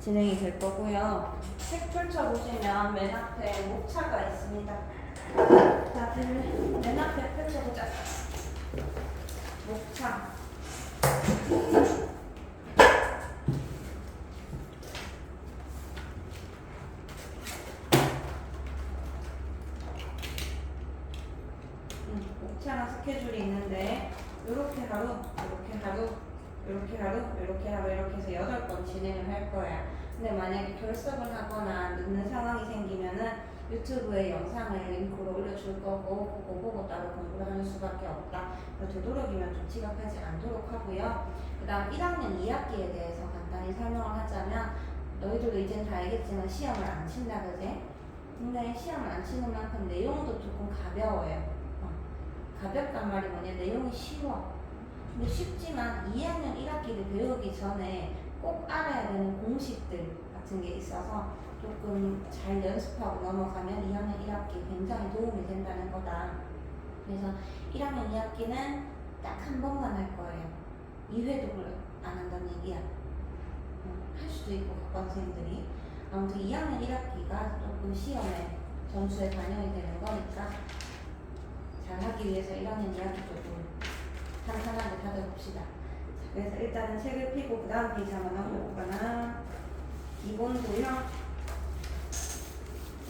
진행이 될 거고요. 책 펼쳐보시면 맨 앞에 목차가 있습니다. 다들 맨 앞에 펼쳐보자. 목차. 목차랑 스케줄이 있는데 이렇게 하루, 이렇게 하루, 이렇게 하루, 이렇게 하루 이렇게 해서 8번 진행을 할 거야. 근데 만약에 결석을 하거나 늦는 상황이 생기면은 유튜브에 영상을 링크로 올려줄 거고 그거 보고 따로 공부를 하는 수밖에 없다. 되도록이면 좀 지각하지 않도록 하고요. 그 다음 1학년 2학기에 대해서 간단히 설명을 하자면 너희들도 이젠 다 알겠지만 시험을 안 친다 그제? 근데 시험을 안 치는 만큼 내용도 조금 가벼워요. 가볍단 말이 뭐냐, 내용이 쉬워. 근데 쉽지만 2학년 1학기를 배우기 전에 꼭 알아야 되는 공식들 같은 게 있어서 조금 잘 연습하고 넘어가면 2학년 1학기 굉장히 도움이 된다는 거다. 그래서 1학년 2학기는 딱 한 번만 할 거예요. 2회도 안 한다는 얘기야. 할 수도 있고 각반생들이. 아무튼 2학년 1학기가 조금 시험에 전수에 반영이 되는 거니까 잘 하기 위해서 1학년 2학기 조금 탄탄하게 다져봅시다. 그래서 일단은 책을 펴고 그 다음 페이지 한번 넘겨보거나 기본 도형.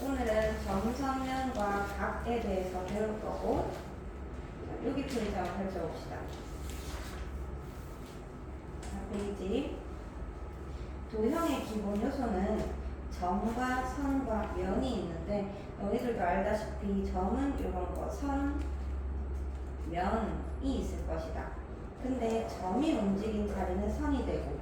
오늘은 점선면과 각에 대해서 배울 거고 여기 페이지 한번 펼쳐봅시다. 페이지. 도형의 기본 요소는 점과 선과 면이 있는데 너희들도 알다시피 점은 이런 거, 선, 면이 있을 것이다. 근데 점이 움직인 자리는 선이 되고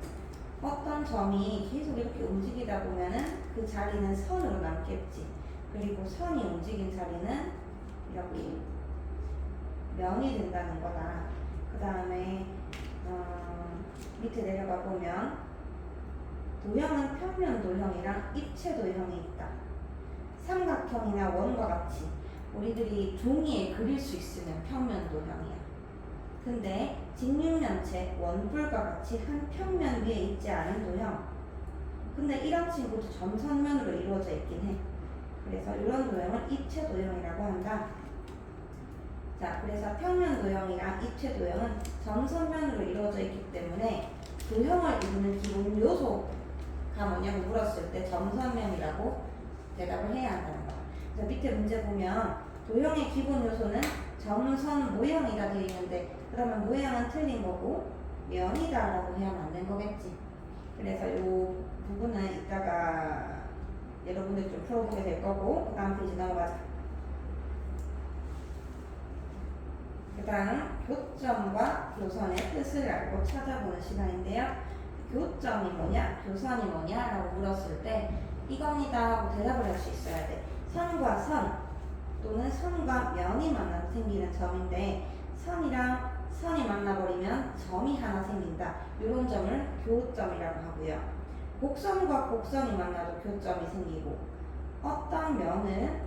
어떤 점이 계속 이렇게 움직이다 보면은 그 자리는 선으로 남겠지. 그리고 선이 움직인 자리는 이렇게 면이 된다는 거다. 그 다음에 밑에 내려가 보면 도형은 평면 도형이랑 입체 도형이 있다. 삼각형이나 원과 같이 우리들이 종이에 그릴 수 있으면 평면 도형이야. 근데 직육면체, 원뿔과 같이 한 평면 위에 있지 않은 도형. 근데 이런 친구도 점선면으로 이루어져 있긴 해. 그래서 이런 도형을 입체 도형이라고 한다. 자, 그래서 평면 도형이랑 입체 도형은 점선면으로 이루어져 있기 때문에 도형을 이루는 기본 요소가 뭐냐고 물었을 때 점선면이라고 대답을 해야 한다는 거야. 그래서 밑에 문제 보면 도형의 기본 요소는 점선 모형이다 되어 있는데 그러면 모양은 틀린 거고 면이다 라고 해야 맞는 거겠지. 그래서 이 부분은 이따가 여러분들 좀 풀어보게 될 거고 그 다음 페이지 넘어가자. 그 다음 교점과 교선의 뜻을 알고 찾아보는 시간인데요. 교점이 뭐냐, 교선이 뭐냐 라고 물었을 때 이겁니다 하고 대답을 할 수 있어야 돼. 선과 선 또는 선과 면이 만나서 생기는 점인데 선이랑 선이 만나버리면 점이 하나 생긴다. 이런 점을 교점이라고 하고요. 곡선과 곡선이 만나도 교점이 생기고 어떤 면은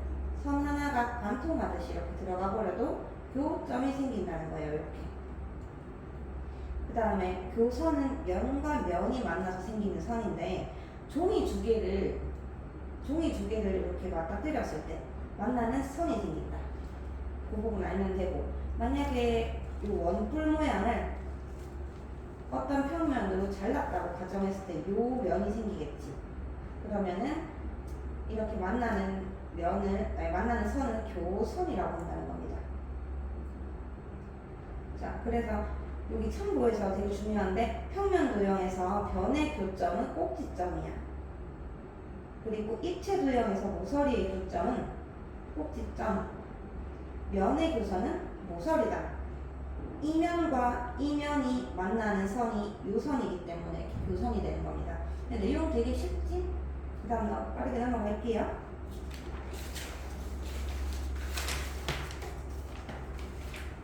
선 하나가 관통하듯이 이렇게 들어가 버려도 교점이 생긴다는 거예요. 이렇게. 그 다음에 교선은 면과 면이 만나서 생기는 선인데 종이 두 개를 이렇게 맞닥뜨렸을 때 만나는 선이 생긴다. 그 부분 알면 되고 만약에 이 원뿔 모양을 어떤 평면으로 잘랐다고 가정했을 때 이 면이 생기겠지. 그러면은 이렇게 만나는 선을 교선이라고 한다는 겁니다. 자, 그래서 여기 참고해서 되게 중요한데 평면 도형에서 변의 교점은 꼭지점이야. 그리고 입체 도형에서 모서리의 교점은 꼭지점, 면의 교선은 모서리다. 이면과 이면이 만나는 선이 요선이기 때문에 교선이 되는 겁니다. 근데 내용 되게 쉽지? 그 다음 빠르게 넘어갈게요.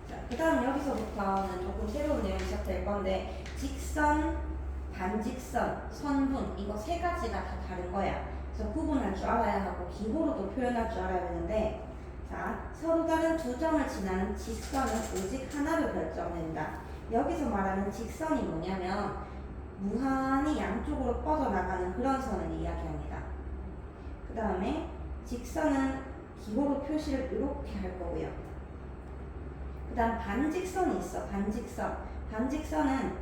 자, 그 다음 여기서부터는 조금 새로운 내용이 시작될 건데 직선, 반직선, 선분 이거 세 가지가 다 다른 거야. 그래서 구분할 줄 알아야 하고 기호로도 표현할 줄 알아야 되는데 자, 서로 다른 두 점을 지나는 직선은 오직 하나로 결정된다. 여기서 말하는 직선이 뭐냐면 무한히 양쪽으로 뻗어나가는 그런 선을 이야기합니다. 그 다음에 직선은 기호로 표시를 이렇게 할 거고요. 그 다음 반직선이 있어. 반직선은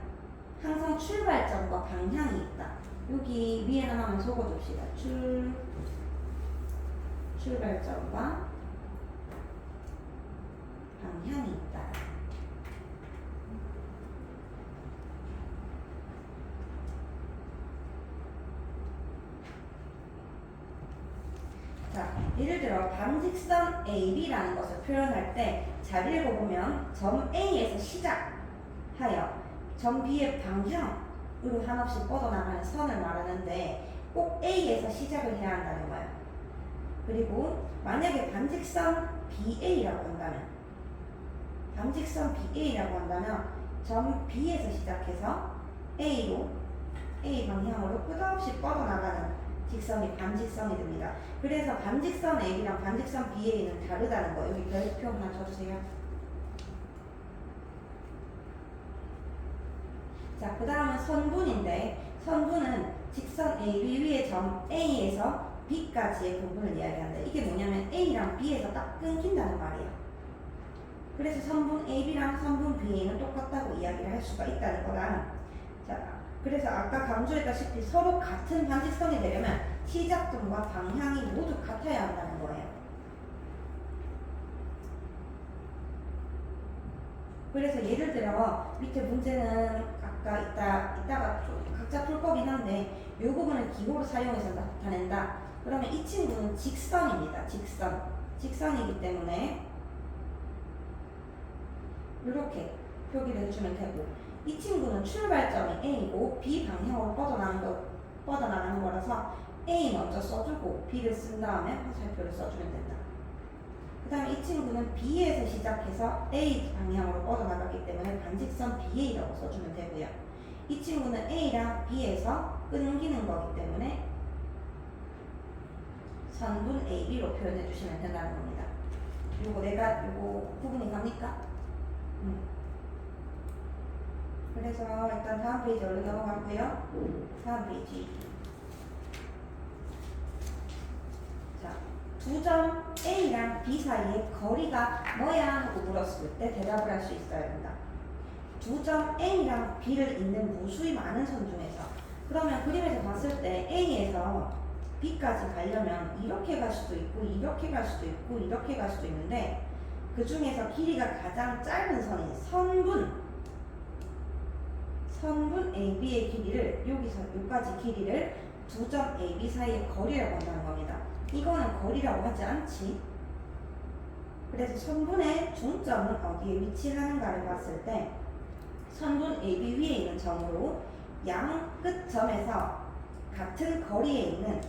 항상 출발점과 방향이 있다. 여기 위에 하나만 적어둡시다. 출발점과 방향이 있다. 자, 예를 들어 반직선 AB라는 것을 표현할 때 잘 읽어보면 점 A에서 시작하여 점 B의 방향으로 한없이 뻗어나가는 선을 말하는데 꼭 A에서 시작을 해야 한다는 거예요. 그리고 만약에 반직선 BA라고 한다면 점 B에서 시작해서 A 방향으로 끝없이 뻗어나가는 직선이 반직선이 됩니다. 그래서 반직선 AB랑 반직선 BA는 다르다는 거. 여기 별표 하나 쳐주세요. 자, 그 다음은 선분인데 선분은 직선 AB 위에 점 A에서 B까지의 부분을 이야기한다. 이게 뭐냐면 A랑 B에서 딱 끊긴다는 말이에요. 그래서 선분 AB랑 선분 BA는 똑같다고 이야기를 할 수가 있다는 거다. 자, 그래서 아까 강조했다시피 서로 같은 반직선이 되려면 시작점과 방향이 모두 같아야 한다는 거예요. 그래서 예를 들어 밑에 문제는 아까 이따가 좀 각자 풀 거긴 한데 이 부분을 기호로 사용해서 나타낸다. 그러면 이 친구는 직선입니다. 직선이기 때문에 이렇게 표기를 해주면 되고, 이 친구는 출발점이 A이고 B 방향으로 뻗어나가는 거라서 A 먼저 써주고 B를 쓴 다음에 화살표를 써주면 된다. 그 다음에 이 친구는 B에서 시작해서 A 방향으로 뻗어나가기 때문에 반직선 BA라고 써주면 되고요. 이 친구는 A랑 B에서 끊기는 거기 때문에 선분 AB로 표현해 주시면 된다는 겁니다. 요거 구분이 갑니까? 그래서 일단 다음 페이지 얼른 넘어가고요. 다음 페이지. 자, 두 점 A랑 B 사이의 거리가 뭐야? 하고 물었을 때 대답을 할 수 있어야 된다. 두 점 A랑 B를 잇는 무수히 많은 선 중에서, 그러면 그림에서 봤을 때 A에서 B까지 가려면 이렇게 갈 수도 있고 이렇게 갈 수도 있고 이렇게 갈 수도 있는데, 그 중에서 길이가 가장 짧은 선이 선분 AB의 길이를, 여기까지 길이를 두 점 AB 사이의 거리라고 한다는 겁니다. 이거는 거리라고 하지 않지. 그래서 선분의 중점은 어디에 위치하는가를 봤을 때 선분 AB 위에 있는 점으로 양 끝점에서 같은 거리에 있는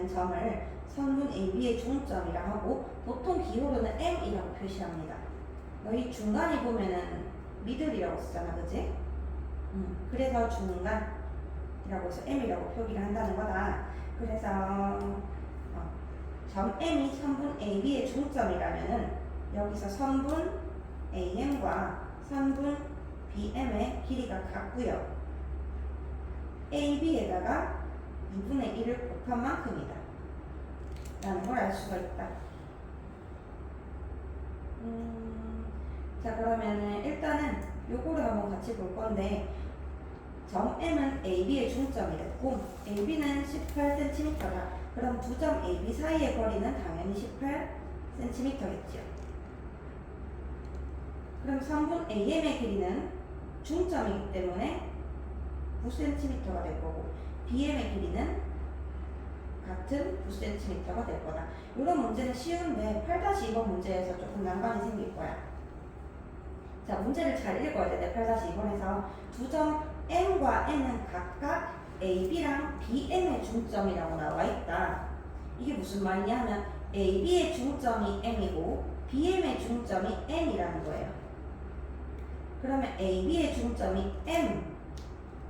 점을 선분 AB의 중점이라 하고, 보통 기호로는 M이라고 표시합니다. 너희 중간이 보면은 미들이라고 쓰잖아, 그지? 그래서 중간이라고 해서 M이라고 표기를 한다는 거다. 그래서 점 M이 선분 AB의 중점이라면은 여기서 선분 AM과 선분 BM의 길이가 같고요. AB에다가 2분의 1을 곱한 만큼이다 라는 걸 알 수가 있다. 자, 그러면은 일단은 요거를 한번 같이 볼 건데, 점 M은 AB의 중점이 됐고 AB는 18cm다. 그럼 두 점 AB 사이의 거리는 당연히 18cm겠죠. 그럼 선분 AM의 길이는 중점이기 때문에 9cm가 될 거고, BM의 길이는 같은 9cm가 될 거다. 이런 문제는 쉬운데 8-2번 문제에서 조금 난관이 생길 거야. 자, 문제를 잘 읽어야 돼. 8-2번에서 두 점 M과 N은 각각 AB랑 BM의 중점이라고 나와 있다. 이게 무슨 말이냐 하면 AB의 중점이 M이고 BM의 중점이 N이라는 거예요. 그러면 AB의 중점이 M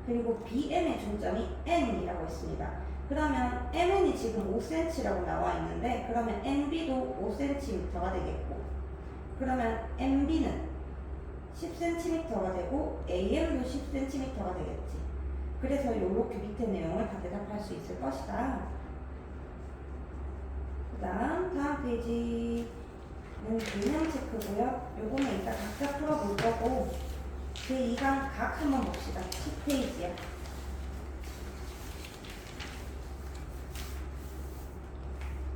그리고 BM의 중점이 N이라고 했습니다. 그러면 MN이 지금 5cm라고 나와 있는데, 그러면 NB도 5cm가 되겠고, 그러면 MB는 10cm가 되고 AM도 10cm가 되겠지. 그래서 이렇게 밑에 내용을 다 대답할 수 있을 것이다. 다음 페이지는 개념 체크고요. 요거는 이따 각자 풀어볼 거고 제2강 각 한번 봅시다. 10페이지야.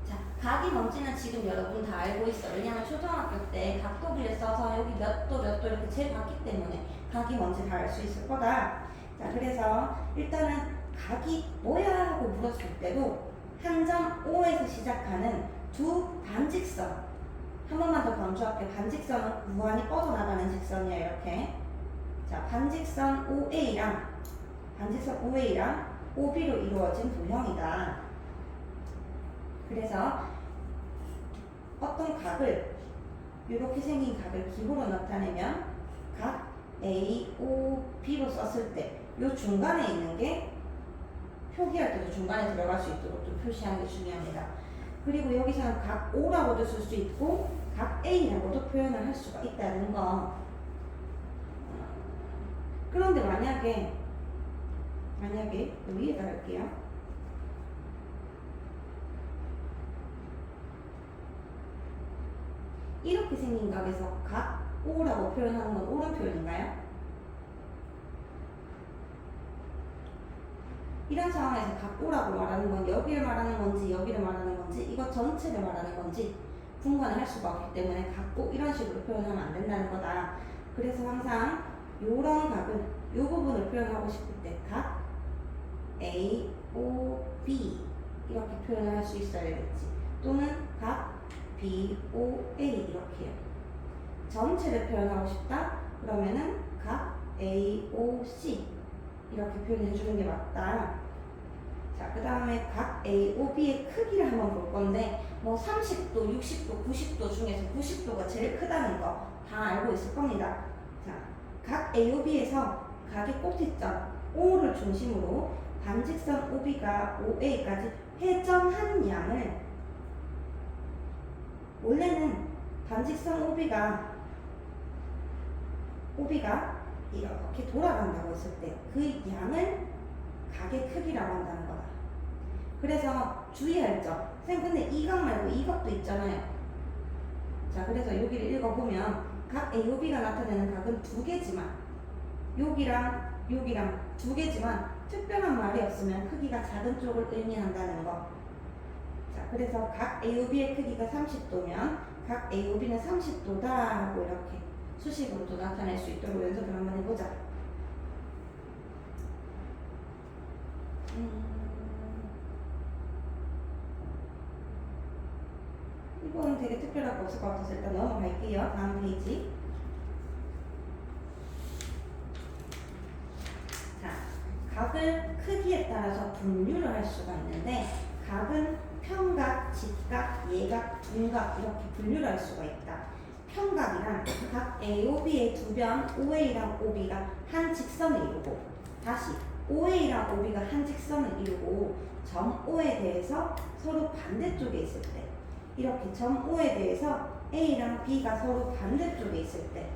자, 각이 뭔지는 지금 여러분 다 알고 있어. 왜냐면 초등학교 때 각도기를 써서 여기 몇 도 이렇게 재봤기 때문에 각이 뭔지 다 알 수 있을 거다. 자, 그래서 일단은 각이 뭐야 하고 물었을 때도 한 점 O에서 시작하는 두 반직선, 한 번만 더 강조할게. 반직선은 무한히 뻗어나가는 직선이야. 이렇게. 자, 반직선 OA랑 OB로 이루어진 도형이다. 그래서 어떤 각을, 이렇게 생긴 각을 기호로 나타내면 각 AOB로 썼을 때 이 중간에 있는 게 표기할 때도 중간에 들어갈 수 있도록 좀 표시하는 게 중요합니다. 그리고 여기서는 각 O라고도 쓸 수 있고 각 A라고도 표현을 할 수가 있다는 거. 그런데 만약에 위에다 할게요. 이렇게 생긴 각에서 각 O라고 표현하는 건 옳은 표현인가요? 이런 상황에서 각 O라고 말하는 건 여기를 말하는 건지 여기를 말하는 건지 이거 전체를 말하는 건지 분간을 할 수가 없기 때문에 각 O 이런 식으로 표현하면 안 된다는 거다. 그래서 항상 요런 각은 요 부분을 표현하고 싶을 때 각 A, O, B 이렇게 표현을 할 수 있어야 되겠지. 또는 각 B, O, A 이렇게요. 전체를 표현하고 싶다? 그러면은 각 A, O, C 이렇게 표현해 주는 게 맞다. 자, 그 다음에 각 A, O, B의 크기를 한번 볼 건데 뭐 30도, 60도, 90도 중에서 90도가 제일 크다는 거 다 알고 있을 겁니다. 자, 각 A, O, B에서 각의 꼭지점 O를 중심으로 반직선 OB가 OA까지 회전한 양을, 원래는 반직선 OB가 이렇게 돌아간다고 했을 때 그 양을 각의 크기라고 한다는 거다. 그래서 주의할 점. 선생님 근데 이 각 말고 이 각도 있잖아요. 자, 그래서 여기를 읽어보면 각 AOB가 나타내는 각은 두 개지만 여기랑 두 개지만 특별한 말이 없으면 크기가 작은 쪽을 의미한다는 거. 자, 그래서 각 AOB의 크기가 30도면 각 AOB는 30도다 하고 이렇게 수식으로도 나타낼 수 있도록 연습을 한번 해보자. 이거는 되게 특별할 거 없을 것 같아서 일단 넘어갈게요. 다음 페이지. 자, 각을 크기에 따라서 분류를 할 수가 있는데 각은 평각, 직각, 예각, 둔각 이렇게 분류를 할 수가 있다. 평각이란 각 AOB의 두 변 OA랑 OB가 한 직선을 이루고, 다시 OA랑 OB가 한 직선을 이루고 점 O에 대해서 서로 반대쪽에 있을 때, 이렇게 점 O에 대해서 A랑 B가 서로 반대쪽에 있을 때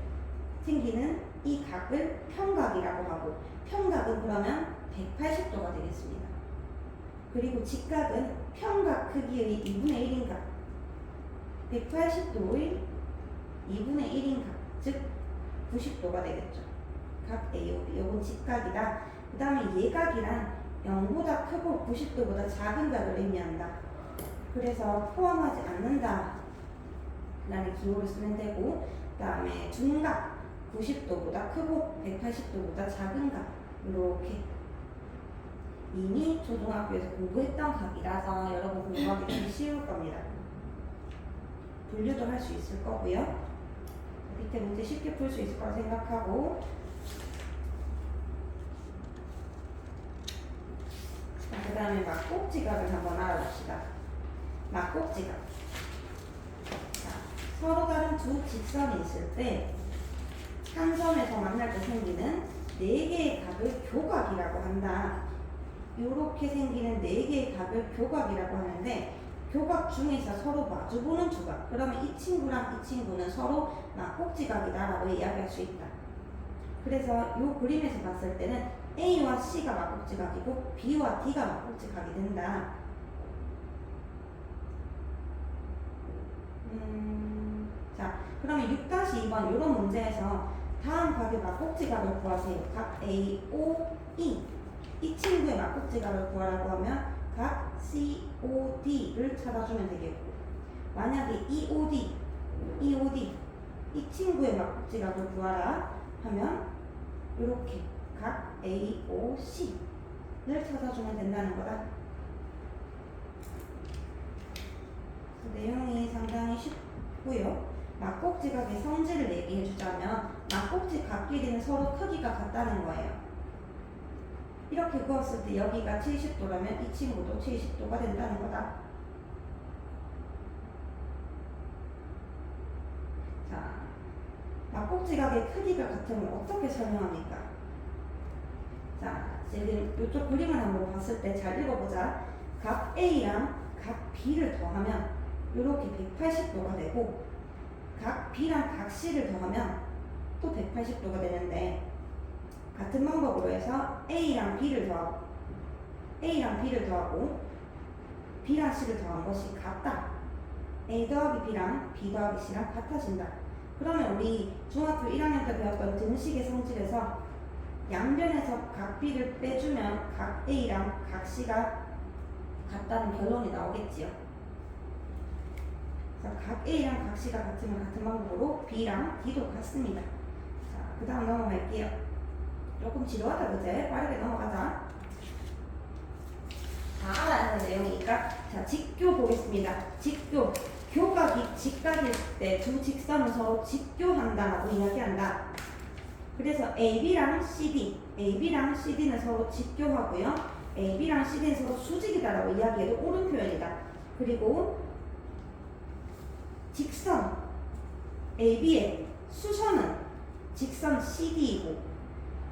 생기는 이 각을 평각이라고 하고, 평각은 그러면 180도가 되겠습니다. 그리고 직각은 평각 크기의 2분의 1인 각, 180도의 2분의 1인 각, 즉 90도가 되겠죠. 각 AOB, 요건 직각이다. 그 다음에 예각이란 0보다 크고 90도보다 작은 각을 의미한다. 그래서 포함하지 않는다 라는 기호를 쓰면 되고, 그 다음에 둔각, 90도보다 크고 180도보다 작은 각, 이렇게 이미 초등학교에서 공부했던 각이라서 여러분 공부하기 좀 쉬울 겁니다. 분류도 할 수 있을 거고요. 밑에 문제 쉽게 풀 수 있을 거라 생각하고, 그 다음에 막꼭지각을 한번 알아봅시다. 막꼭지각. 자, 서로 다른 두 직선이 있을 때 한 점에서 만날 때 생기는 4개의 각을 교각이라고 한다. 이렇게 생기는 4개의 각을 교각이라고 하는데, 교각 중에서 서로 마주보는 두 각, 그러면 이 친구랑 이 친구는 서로 막꼭지각이다 라고 이야기할 수 있다. 그래서 이 그림에서 봤을 때는 A와 C가 막국지각이고 B와 D가 막국지각이 된다. 자, 그러면 6-2번 이런 문제에서 다음 각의 막국지각을 구하세요. 각 A, O, E. 이 친구의 막국지각을 구하라고 하면 각 C, O, D를 찾아주면 되겠고, 만약에 EOD 이 친구의 막국지각을 구하라 하면 이렇게 각 A, O, C를 찾아주면 된다는 거다. 내용이 상당히 쉽고요. 막국지각의 성질을 얘기해주자면 막국지각 길이는 서로 크기가 같다는 거예요. 이렇게 그었을 때 여기가 70도라면 이 친구도 70도가 된다는 거다. 자, 막국지각의 크기가 같으면 어떻게 설명합니까? 자, 지금 이쪽 그림을 한번 봤을 때 잘 읽어보자. 각 A랑 각 B를 더하면 이렇게 180도가 되고, 각 B랑 각 C를 더하면 또 180도가 되는데, 같은 방법으로 해서 A랑 B를 더하고 B랑 C를 더한 것이 같다. A 더하기 B랑 B 더하기 C랑 같아진다. 그러면 우리 중학교 1학년 때 배웠던 등식의 성질에서 양변에서 각 B를 빼주면 각 A랑 각 C가 같다는 결론이 나오겠지요. 그래서 각 A랑 각 C가 같으면 같은 방법으로 B랑 D도 같습니다. 자, 그 다음 넘어갈게요. 조금 지루하다 그제? 빠르게 넘어가자. 다 알아야 하는 내용이니까. 자, 직교 보겠습니다. 직교. 교각이 직각일 때 두 직선은 서로 직교한다라고 이야기한다. 그래서 AB랑 CD는 서로 직교하고요. AB랑 CD는 서로 수직이다라고 이야기해도 옳은 표현이다. 그리고 직선 AB의 수선은 직선 CD이고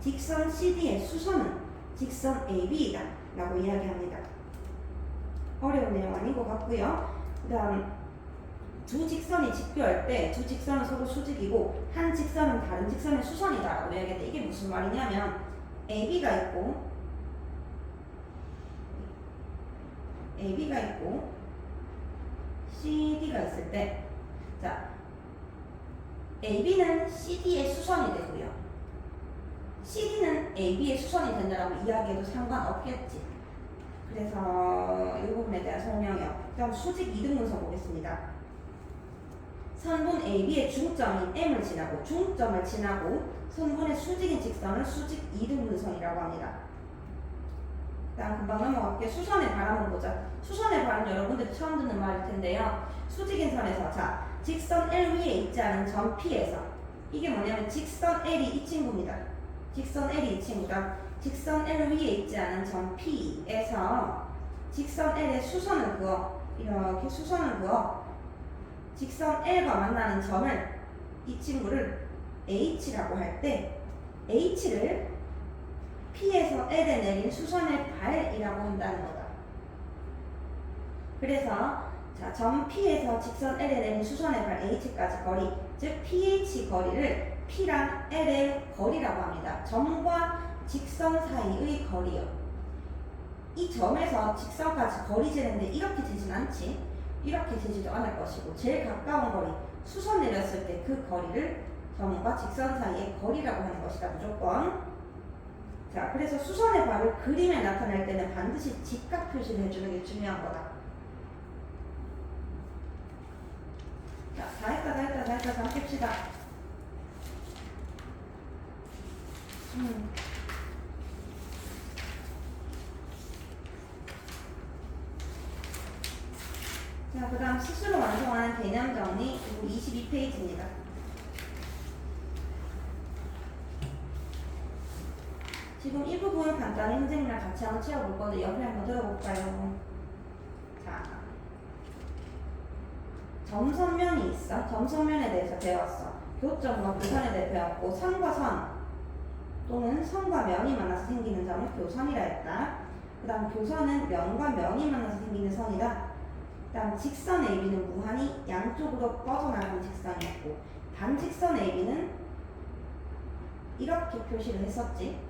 직선 CD의 수선은 직선 AB이다 라고 이야기합니다. 어려운 내용 아닌 것 같고요. 그 다음 두 직선이 직교할 때 두 직선은 서로 수직이고 한 직선은 다른 직선의 수선이다 라고 이야기하는데, 이게 무슨 말이냐면 AB가 있고 CD가 있을 때, 자, AB는 CD의 수선이 되고요, CD는 AB의 수선이 된다라고 이야기해도 상관없겠지. 그래서 이 부분에 대한 설명이요. 그다음 수직 이등분선 보겠습니다. 선분 AB의 중점인 M을 지나고 중점을 지나고 선분의 수직인 직선을 수직 이등분선이라고 합니다. 그다음 금방 넘어갈게요. 수선의 바람을 보자. 수선의 바람 여러분들이 처음 듣는 말일 텐데요. 수직인 선에서, 자, 직선 L 위에 있지 않은 점 P에서, 이게 뭐냐면 직선 L이 이 친구입니다. 직선 L이 이 친구다. 직선 L 위에 있지 않은 점 P에서 직선 L의 수선을 그어, 이렇게 수선을 그어 직선 L과 만나는 점을, 이 친구를 H라고 할 때 H를 P에서 L에 내린 수선의 발이라고 한다는 거다. 그래서 자, 점 P에서 직선 L에 내린 수선의 발 H까지 거리, 즉 PH 거리를 P랑 L의 거리라고 합니다. 점과 직선 사이의 거리요. 이 점에서 직선까지 거리 재는데 이렇게 재진 않지. 이렇게 재지도 않을 것이고, 제일 가까운 거리, 수선 내렸을 때 그 거리를 점과 직선 사이의 거리라고 하는 것이다, 무조건. 자, 그래서 수선의 발을 그림에 나타낼 때는 반드시 직각 표시를 해주는 게 중요한 거다. 자, 다 했다. 잠 깹시다. 자, 그 다음 스스로 완성하는 개념 정리, 그리고 22페이지입니다. 지금 이 부분 간단히 선생님이랑 같이 한번 채워볼 건데 옆에 한번 들어볼까요? 자, 점선면이 있어. 점선면에 대해서 배웠어. 교점과 교선에 대해 배웠고, 선과 선 또는 선과 면이 만나서 생기는 점을 교선이라 했다. 그 다음 교선은 면과 면이 만나서 생기는 선이다. 그 다음 직선 AB는 무한히 양쪽으로 뻗어나가는 직선이었고, 반직선 AB는 이렇게 표시를 했었지.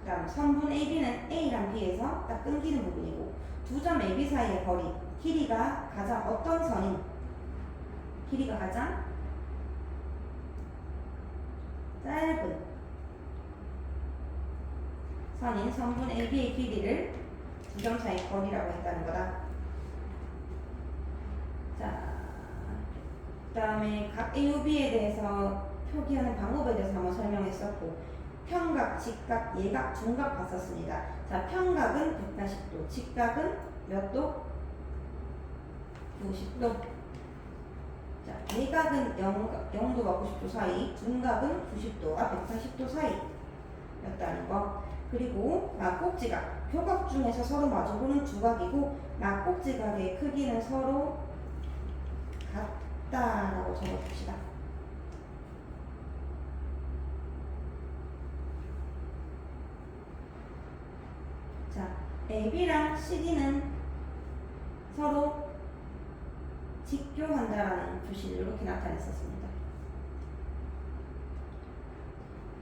그 다음 선분 AB는 A랑 B에서 딱 끊기는 부분이고 두 점 AB 사이의 거리 길이가 가장 어떤 선인 길이가 가장 짧은 선인 선분 AB의 길이를 두 점 사이 거리라고 했다는 거다. 자, 그 다음에 각 AUB에 대해서 표기하는 방법에 대해서 한번 설명했었고 평각, 직각, 예각, 둔각 봤었습니다. 자, 평각은 180도, 직각은 몇 도? 90도. 자, 예각은 0도와 90도 사이, 둔각은 90도와 180도 사이였다는 거. 그리고 막꼭지각, 교각 중에서 서로 마주보는 두 각이고 막꼭지각의 크기는 서로 같다라고 적어줍시다. 자, AB랑 CD는 서로 직교한다라는 표시를 이렇게 나타냈었습니다.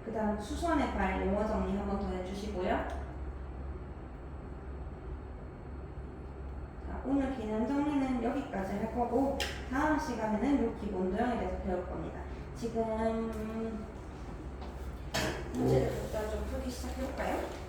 그 다음 수선의 발 용어 정리 한번 더 해주시고요. 자, 오늘 기능 정리는 여기까지 할 거고 다음 시간에는 요 기본 도형에 대해서 배울 겁니다. 지금 문제들부터 좀 풀기 시작해볼까요?